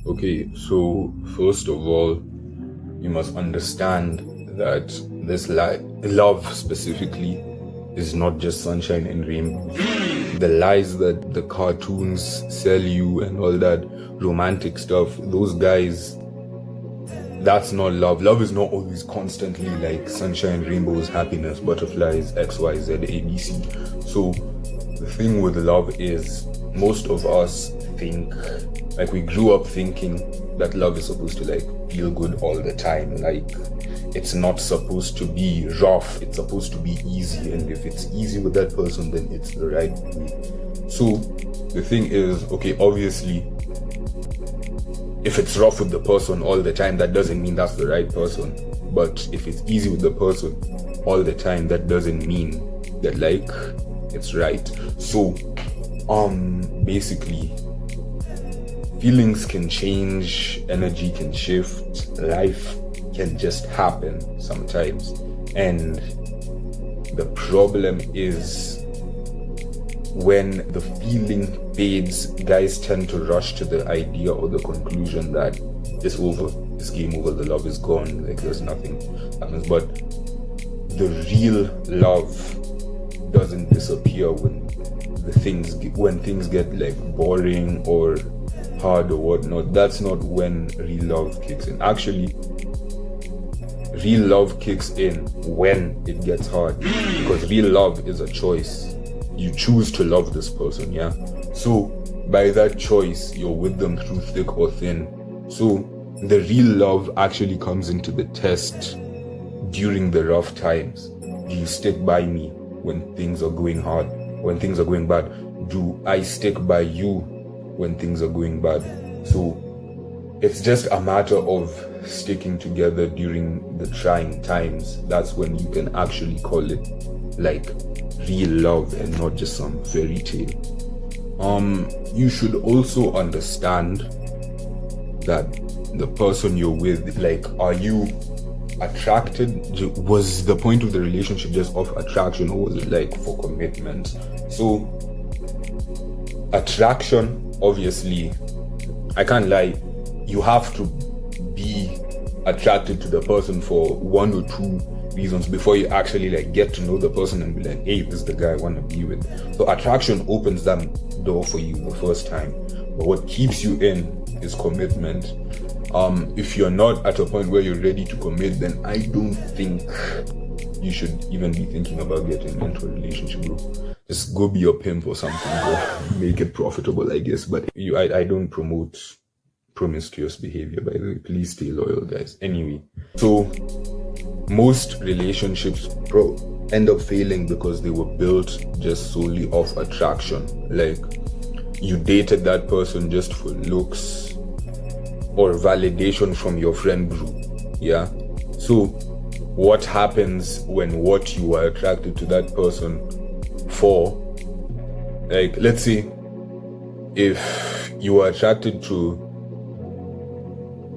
Okay, so first of all, you must understand that this love specifically is not just sunshine and rainbows. The lies that the cartoons sell you and all that romantic stuff, those guys, that's not love. Love is not always constantly like sunshine, rainbows, happiness, butterflies, X, Y, Z, A, B, C. So the thing with love is most of us think, like, we grew up thinking that love is supposed to like feel good all the time. Like, it's not supposed to be rough, it's supposed to be easy, and if it's easy with that person, then it's the right way. So the thing is, okay, obviously if it's rough with the person all the time, that doesn't mean that's the right person. But if it's easy with the person all the time, that doesn't mean that like it's right. So basically, feelings can change, energy can shift, life can just happen sometimes. And the problem is when the feeling fades, guys tend to rush to the idea or the conclusion that it's over, it's game over, the love is gone, like there's nothing happens. But the real love doesn't disappear when things get like boring or hard or whatnot. That's not when real love kicks in. Actually, real love kicks in when it gets hard, because real love is a choice. You choose to love this person, yeah? So by that choice, you're with them through thick or thin. So the real love actually comes into the test during the rough times. Do you stick by me when things are going hard, when things are going bad? Do I stick by you when things are going bad? So it's just a matter of sticking together during the trying times. That's when you can actually call it like real love and not just some fairy tale. You should also understand that the person you're with, like, are you attracted? Was the point of the relationship just of attraction, or was it like for commitment? So attraction, obviously, I can't lie, you have to be attracted to the person for one or two reasons before you actually like get to know the person and be like, hey, this is the guy I want to be with. So attraction opens that door for you the first time, but what keeps you in is commitment. If you're not at a point where you're ready to commit, then I don't think you should even be thinking about getting into a relationship, bro. Just go be a pimp or something, bro. Make it profitable, I guess. But I don't promote promiscuous behavior, by the way. Please stay loyal, guys. Anyway, so most relationships end up failing because they were built just solely off attraction. Like, you dated that person just for looks or validation from your friend group, yeah? So what happens when what you are attracted to that person for, like, let's say if you are attracted to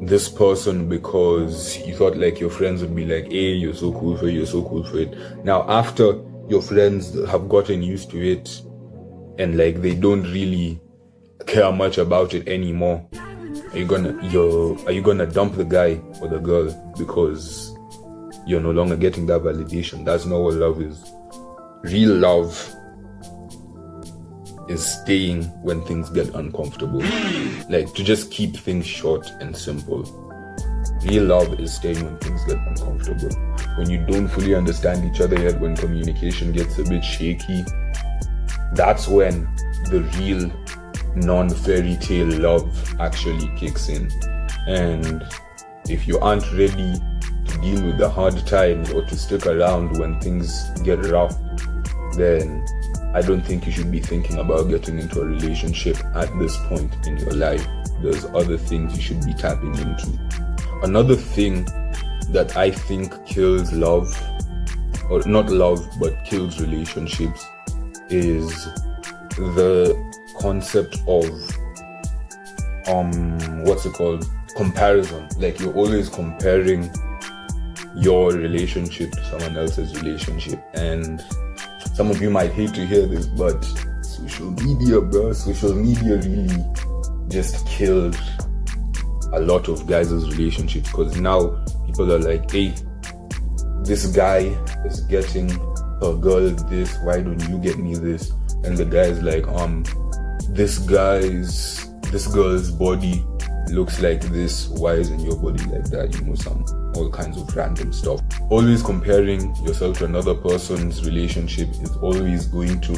this person because you thought like your friends would be like, hey, you're so cool for it, you're so cool for it. Now after your friends have gotten used to it and like they don't really care much about it anymore, are you gonna dump the guy or the girl because you're no longer getting that validation? That's not what love is. Real love is staying when things get uncomfortable. Like, to just keep things short and simple, real love is staying when things get uncomfortable. When you don't fully understand each other yet, when communication gets a bit shaky, that's when the real non-fairy tale love actually kicks in. And if you aren't ready to deal with the hard times or to stick around when things get rough, then I don't think you should be thinking about getting into a relationship at this point in your life. There's other things you should be tapping into. Another thing that I think kills love, or not love, but kills relationships, is the concept of comparison. Like, you're always comparing your relationship to someone else's relationship. And some of you might hate to hear this, but social media really just killed a lot of guys' relationships, because now people are like, hey, this guy is getting a girl this, why don't you get me this? And the guy's like, this girl's body looks like this, why isn't your body like that? All kinds of random stuff. Always comparing yourself to another person's relationship is always going to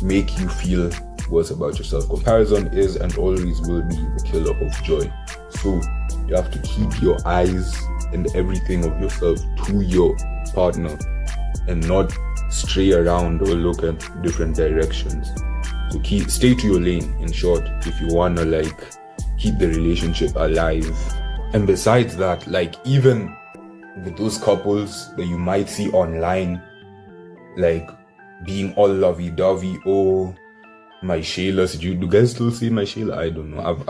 make you feel worse about yourself. Comparison is and always will be the killer of joy. So you have to keep your eyes and everything of yourself to your partner and not stray around or look at different directions. So stay to your lane, in short, if you wanna keep the relationship alive. And besides that, even with those couples that you might see online, being all lovey-dovey, oh, my Shayla, do guys still say my Shayla? I don't know.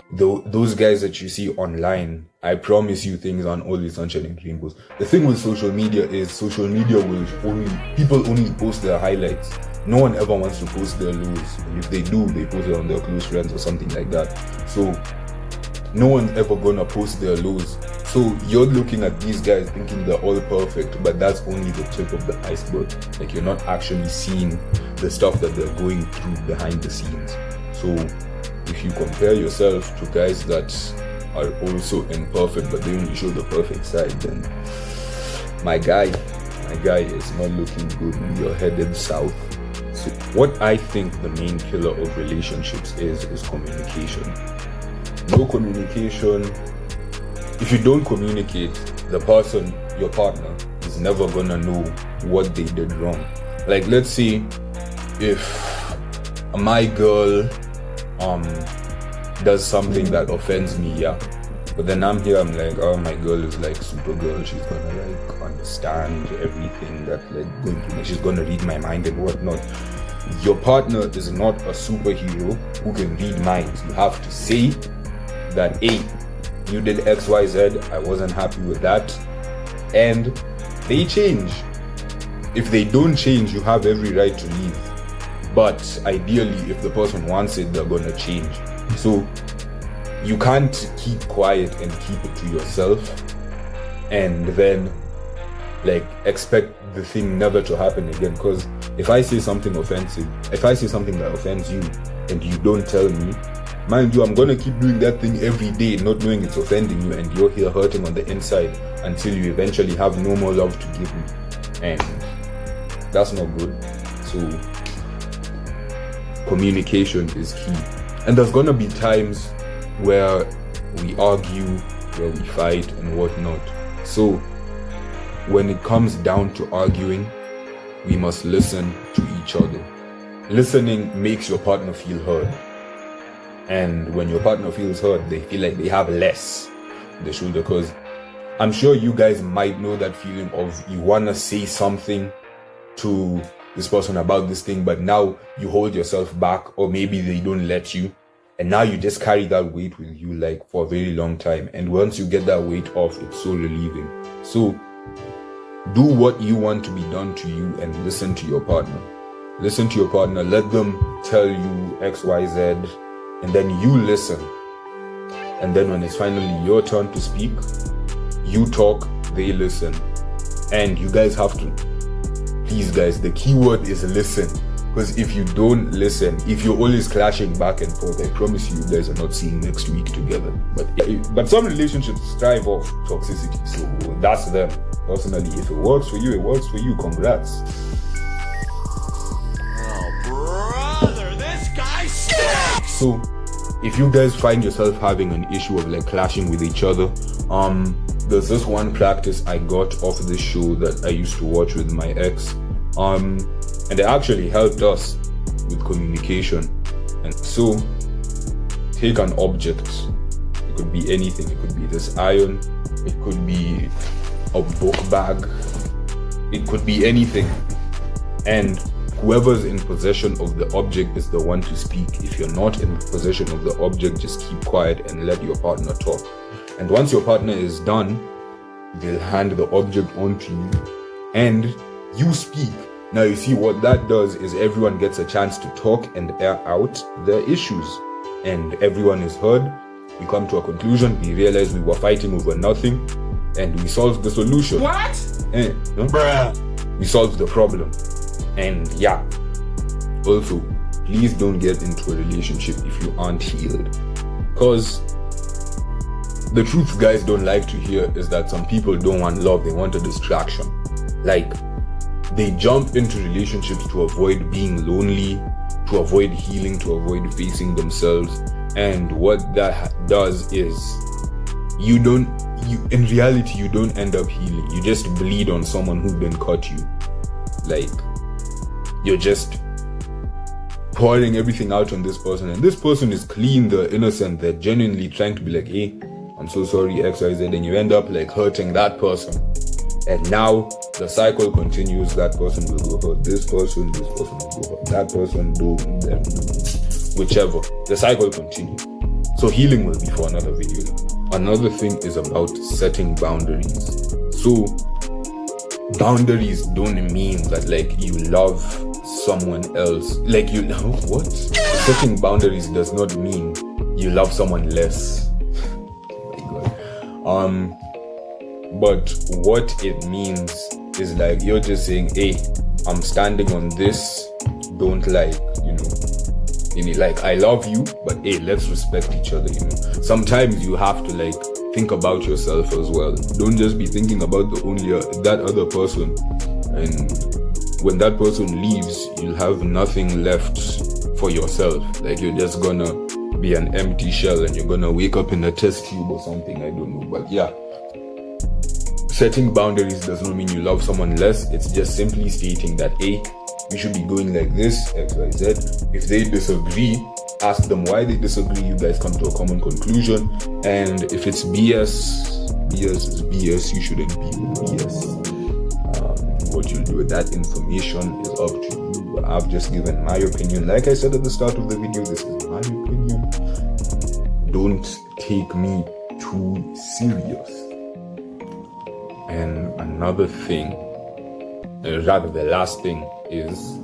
Those guys that you see online, I promise you things aren't always sunshine and rainbows. The thing with social media is people only post their highlights. No one ever wants to post their lows. And if they do, they post it on their close friends or something like that. So no one's ever gonna post their lows. So you're looking at these guys thinking they're all perfect, but that's only the tip of the iceberg. You're not actually seeing the stuff that they're going through behind the scenes. So if you compare yourself to guys that are also imperfect, but they only show the perfect side, then my guy is not looking good. You're headed south. So what I think the main killer of relationships is communication. No communication. If you don't communicate, your partner is never gonna know what they did wrong. Let's say if my girl does something that offends me, yeah, but then I'm like, oh, my girl is super girl, she's gonna understand everything that going through me, she's gonna read my mind and whatnot. Your partner is not a superhero who can read minds. You have to say that, hey, you did XYZ, I wasn't happy with that, and they change. If they don't change, you have every right to leave. But ideally, if the person wants it, they're gonna change. So you can't keep quiet and keep it to yourself and then expect the thing never to happen again. Because if I say something that offends you and you don't tell me, mind you, I'm gonna keep doing that thing every day, not knowing it's offending you, and you're here hurting on the inside until you eventually have no more love to give me. And that's not good. So communication is key. And there's gonna be times where we argue, where we fight and whatnot. So when it comes down to arguing, we must listen to each other. Listening makes your partner feel heard. And when your partner feels heard, they feel like they have less on their shoulder. Because I'm sure you guys might know that feeling of you want to say something to this person about this thing, but now you hold yourself back, or maybe they don't let you. And now you just carry that weight with you for a very long time. And once you get that weight off, it's so relieving. So do what you want to be done to you and listen to your partner. Listen to your partner. Let them tell you X, Y, Z. And then you listen. And then when it's finally your turn to speak, you talk, they listen. And you guys have to, please guys, the key word is listen. Because if you don't listen, if you're always clashing back and forth, I promise you guys are not seeing next week together. But some relationships thrive off toxicity, so that's them. Personally, if it works for you, it works for you. Congrats. Oh, brother, this guy stinks! So, if you guys find yourself having an issue of clashing with each other, there's this one practice I got off this show that I used to watch with my ex. And it actually helped us with communication. And so, take an object. It could be anything. It could be this iron. It could be a book bag. It could be anything. And whoever's in possession of the object is the one to speak. If you're not in possession of the object, just keep quiet and let your partner talk. And once your partner is done, they'll hand the object on to you and you speak. Now you see what that does is everyone gets a chance to talk and air out their issues, and everyone is heard, we come to a conclusion, we realize we were fighting over nothing, and we solved the solution. What? No? Bruh. We solved the problem. And yeah, also, please don't get into a relationship if you aren't healed. Because the truth guys don't like to hear is that some people don't want love, they want a distraction. Like, they jump into relationships to avoid being lonely, to avoid healing, to avoid facing themselves. And what that does is, in reality, you don't end up healing. You just bleed on someone who then cut you. Like, you're just pouring everything out on this person, and this person is clean, they're innocent, they're genuinely trying to be like, hey, I'm so sorry, XYZ, and you end up like hurting that person. And now the cycle continues. That person will go hurt this person will go hurt that person, whichever. The cycle continues. So healing will be for another video. Another thing is about setting boundaries. So boundaries don't mean that like you love someone else. Like you know what? Setting boundaries does not mean you love someone less. Oh my God. But what it means is like you're just saying, hey, I'm standing on this. Don't like, like I love you, but hey, let's respect each other, Sometimes you have to like think about yourself as well. Don't just be thinking about that other person. And when that person leaves, you'll have nothing left for yourself. Like you're just gonna be an empty shell and you're gonna wake up in a test tube or something. I don't know. But yeah, setting boundaries does not mean you love someone less. It's just simply stating that, hey, we should be going like this, XYZ. If they disagree, ask them why they disagree. You guys come to a common conclusion. And if it's BS is BS. You shouldn't be with BS. What you'll do with that information is up to you. I've just given my opinion. Like I said at the start of the video, this is my opinion. Don't take me too serious. And another thing, rather the last thing, is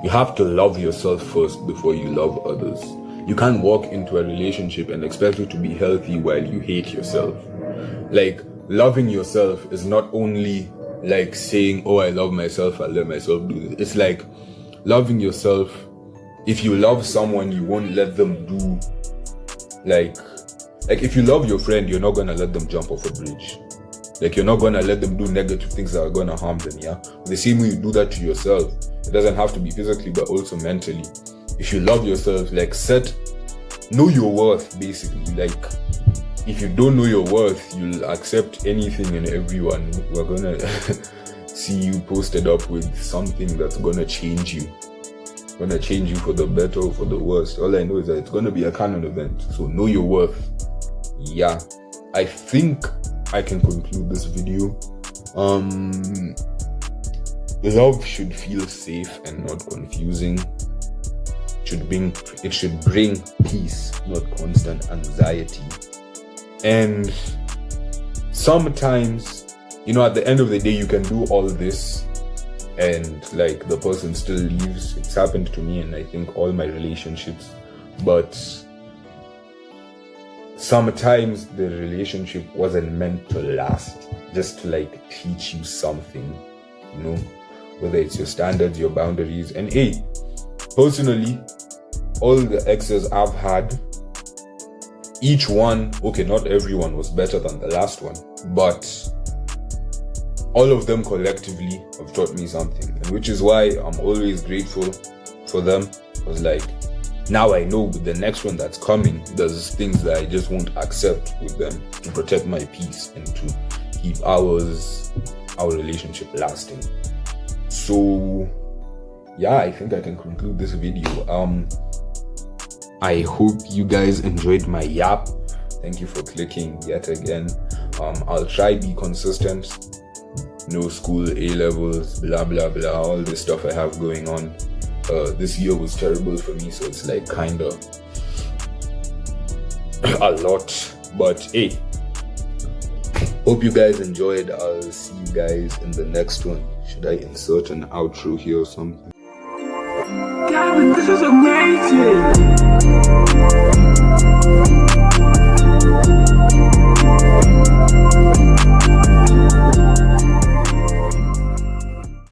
you have to love yourself first before you love others. You can't walk into a relationship and expect it to be healthy while you hate yourself. Like, loving yourself is not only like saying, oh, I love myself, I let myself do this. It's like loving yourself. If you love someone, you won't let them do like if you love your friend, you're not gonna let them jump off a bridge. Like, you're not gonna let them do negative things that are gonna harm them, yeah? The same way you do that to yourself. It doesn't have to be physically, but also mentally. If you love yourself, like, know your worth, basically. Like, if you don't know your worth, you'll accept anything and everyone. We're gonna see you posted up with something that's gonna change you. Gonna change you for the better or for the worse. All I know is that it's gonna be a canon event. So know your worth. Yeah. I think I can conclude this video. Love should feel safe and not confusing. It should bring peace, not constant anxiety. And sometimes, at the end of the day, you can do all this and like the person still leaves. It's happened to me and I think all my relationships. But sometimes the relationship wasn't meant to last, just to like teach you something, whether it's your standards, your boundaries. And hey, personally, all the exes I've had, each one, okay, not everyone was better than the last one, but all of them collectively have taught me something, and which is why I'm always grateful for them. Because like, now I know with the next one that's coming, there's things that I just won't accept with them to protect my peace and to keep our relationship lasting. So yeah, I think I can conclude this video. I hope you guys enjoyed my yap. Thank you for clicking yet again. I'll try be consistent. No school, A-levels, blah blah blah, all this stuff I have going on. This year was terrible for me, so it's like kinda a lot. But hey, hope you guys enjoyed. I'll see you guys in the next one. Should I insert an outro here or something? Gavin, this is amazing!